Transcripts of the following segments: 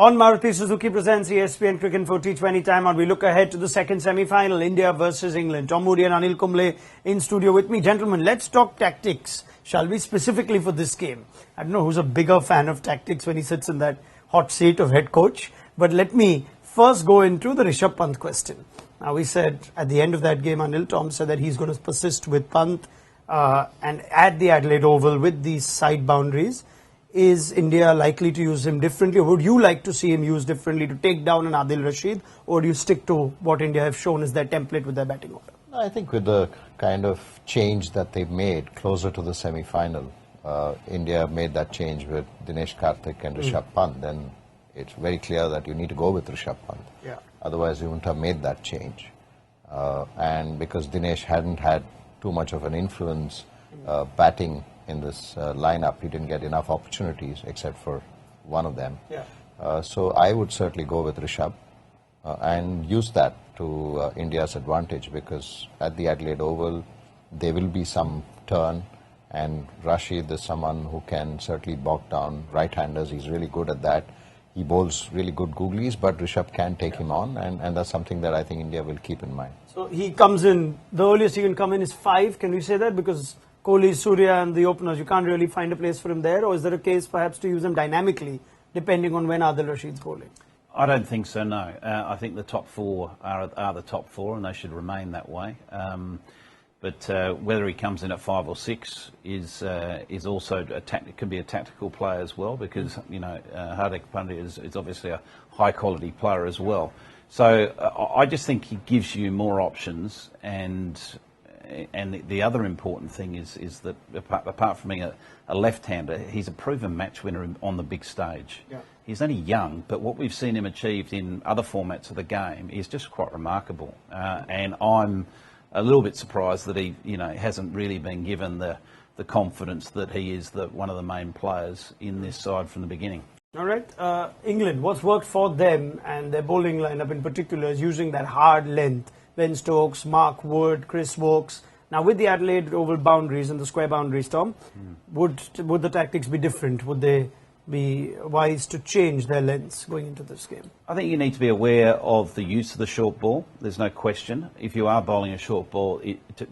On Maruti Suzuki presents ESPN Cricket for T20 time on. We look ahead to the second semi-final, India versus England. Tom Moody and Anil Kumble in studio with me. Gentlemen, let's talk tactics, shall we, specifically for this game. I don't know who's a bigger fan of tactics when he sits in that hot seat of head coach. But let me first go into the Rishabh Pant question. Now, we said at the end of that game, Anil, Tom said that he's going to persist with Pant and at the Adelaide Oval with these side boundaries. Is India likely to use him differently, or would you like to see him used differently to take down an Adil Rashid, or do you stick to what India have shown as their template with their batting order? I think with the kind of change that they've made closer to the semi-final, India made that change with Dinesh Karthik and Rishabh Pant, then it's very clear that you need to go with Rishabh Pant. Yeah. Otherwise, you wouldn't have made that change. And because Dinesh hadn't had too much of an influence batting in this lineup, he didn't get enough opportunities except for one of them. Yeah. So I would certainly go with Rishabh and use that to India's advantage, because at the Adelaide Oval there will be some turn, and Rashid is someone who can certainly bog down right-handers. He's really good at that. He bowls really good googlies, but Rishabh can take him on, and that's something that I think India will keep in mind. So he comes in, the earliest he can come in is 5, can we say that? Because Kohli, Surya and the openers, you can't really find a place for him there, or is there a case perhaps to use him dynamically depending on when Adil Rashid's bowling? I don't think so, no. I think the top four are the top four, and they should remain that way. But whether he comes in at 5 or 6 is also could be a tactical player as well, because Hardik Pandya is obviously a high quality player as well. So I just think he gives you more options, and the other important thing is that apart from being a left-hander, he's a proven match winner on the big stage. Yeah. He's only young, but what we've seen him achieve in other formats of the game is just quite remarkable. And I'm a little bit surprised that he, hasn't really been given the confidence that he is one of the main players in this side from the beginning. All right. England, what's worked for them and their bowling lineup in particular is using that hard length. Ben Stokes, Mark Wood, Chris Woakes. Now, with the Adelaide Oval boundaries and the square boundaries, Tom, would the tactics be different? Would they be wise to change their lengths going into this game? I think you need to be aware of the use of the short ball. There's no question. If you are bowling a short ball,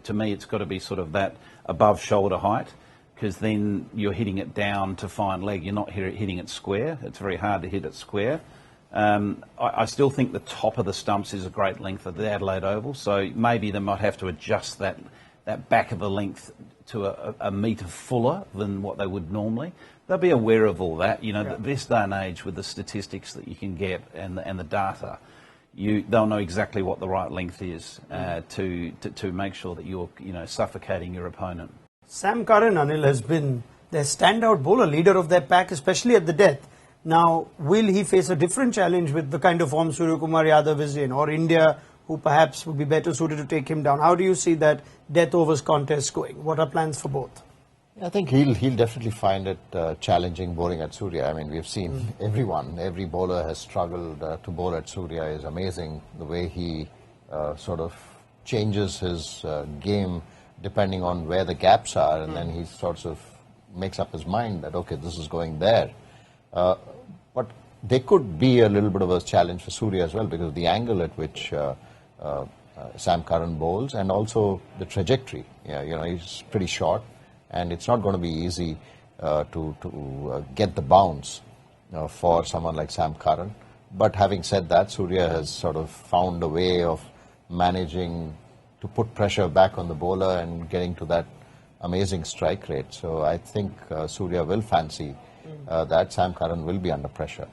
to me, it's got to be sort of that above shoulder height, because then you're hitting it down to fine leg. You're not hitting it square. It's very hard to hit it square. I still think the top of the stumps is a great length of the Adelaide Oval, so maybe they might have to adjust that back of the length to a metre fuller than what they would normally. They'll be aware of all that. This day and age, with the statistics that you can get and the data, they'll know exactly what the right length is to make sure that you're suffocating your opponent. Sam Curran, Anil, has been their standout bowler, leader of their pack, especially at the death. Now, will he face a different challenge with the kind of form Suryakumar Yadav is in, or India, who perhaps would be better suited to take him down? How do you see that death overs contest going? What are plans for both? I think he'll definitely find it challenging bowling at Surya. I mean, we've seen every bowler has struggled to bowl at Surya. Is amazing the way he sort of changes his game depending on where the gaps are, and then he sort of makes up his mind that, okay, this is going there. But there could be a little bit of a challenge for Surya as well, because of the angle at which Sam Curran bowls, and also the trajectory. He's pretty short, and it's not going to be easy to get the bounce for someone like Sam Curran. But having said that, Surya has sort of found a way of managing to put pressure back on the bowler and getting to that amazing strike rate. So I think Surya will fancy that. Sam Curran will be under pressure,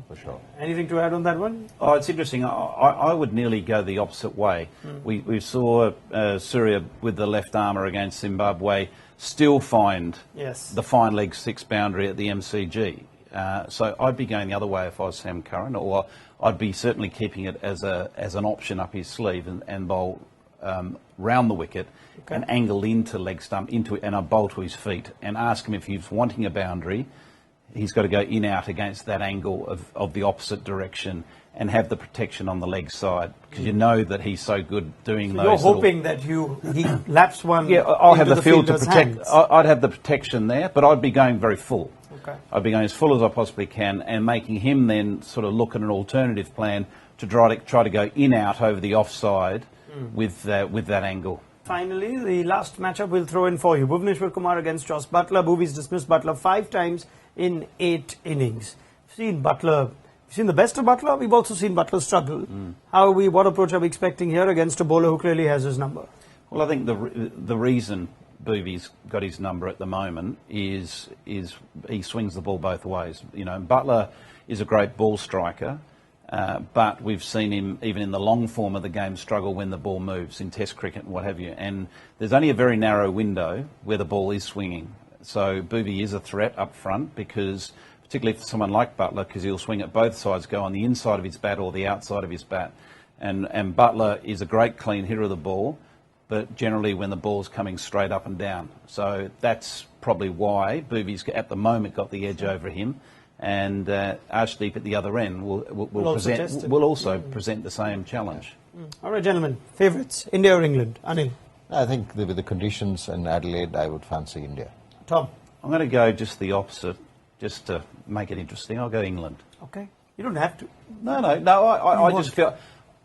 for sure. Anything to add on that one? Oh, it's interesting. I would nearly go the opposite way. We saw Surya with the left armour against Zimbabwe still find the fine leg 6 boundary at the MCG. So I'd be going the other way if I was Sam Curran, or I'd be certainly keeping it as an option up his sleeve and bowl round the wicket and angle into leg stump and a bowl to his feet, and ask him if he's wanting a boundary. He's got to go in-out against that angle of the opposite direction and have the protection on the leg side, because you know that he's so good doing those. You're hoping that he laps one. Yeah, I'll have the field to protect. Hands. I'd have the protection there, but I'd be going very full. Okay. I'd be going as full as I possibly can and making him then sort of look at an alternative plan to try to go in-out over the offside with that angle. Finally, the last matchup we'll throw in for you. Bhuvneshwar Kumar against Joss Buttler. Bhuvi's dismissed Buttler 5 times in 8 innings. We've seen the best of Buttler. We've also seen Buttler struggle. What approach are we expecting here against a bowler who clearly has his number? Well, I think the reason Bhuvi's got his number at the moment is he swings the ball both ways. You know, Buttler is a great ball striker, but we've seen him even in the long form of the game struggle when the ball moves in Test cricket and what have you. And there's only a very narrow window where the ball is swinging. So Bhuvi is a threat up front because, particularly for someone like Buttler, because he'll swing at both sides, go on the inside of his bat or the outside of his bat. And Buttler is a great clean hitter of the ball, but generally when the ball's coming straight up and down. So that's probably why Bhuvi's at the moment got the edge over him. And Arshdeep at the other end will also present the same challenge. All right, gentlemen. Favourites, India or England? Anil? I think with the conditions in Adelaide, I would fancy India. Tom? I'm going to go just the opposite, just to make it interesting. I'll go England. Okay. You don't have to. No. I just feel.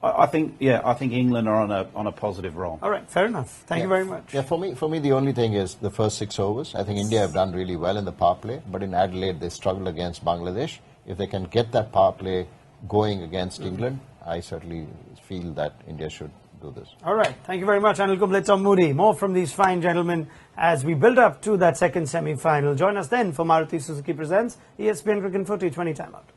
I think England are on a positive roll. All right, fair enough. Thank you very much. Yeah, for me, the only thing is the first 6 overs. I think India have done really well in the power play, but in Adelaide they struggled against Bangladesh. If they can get that power play going against England, I certainly feel that India should do this. All right, thank you very much, Anil Kumble, Tom Moody. More from these fine gentlemen as we build up to that second semi-final. Join us then for Maruti Suzuki Presents ESPN Cricket 40 20 Time Out.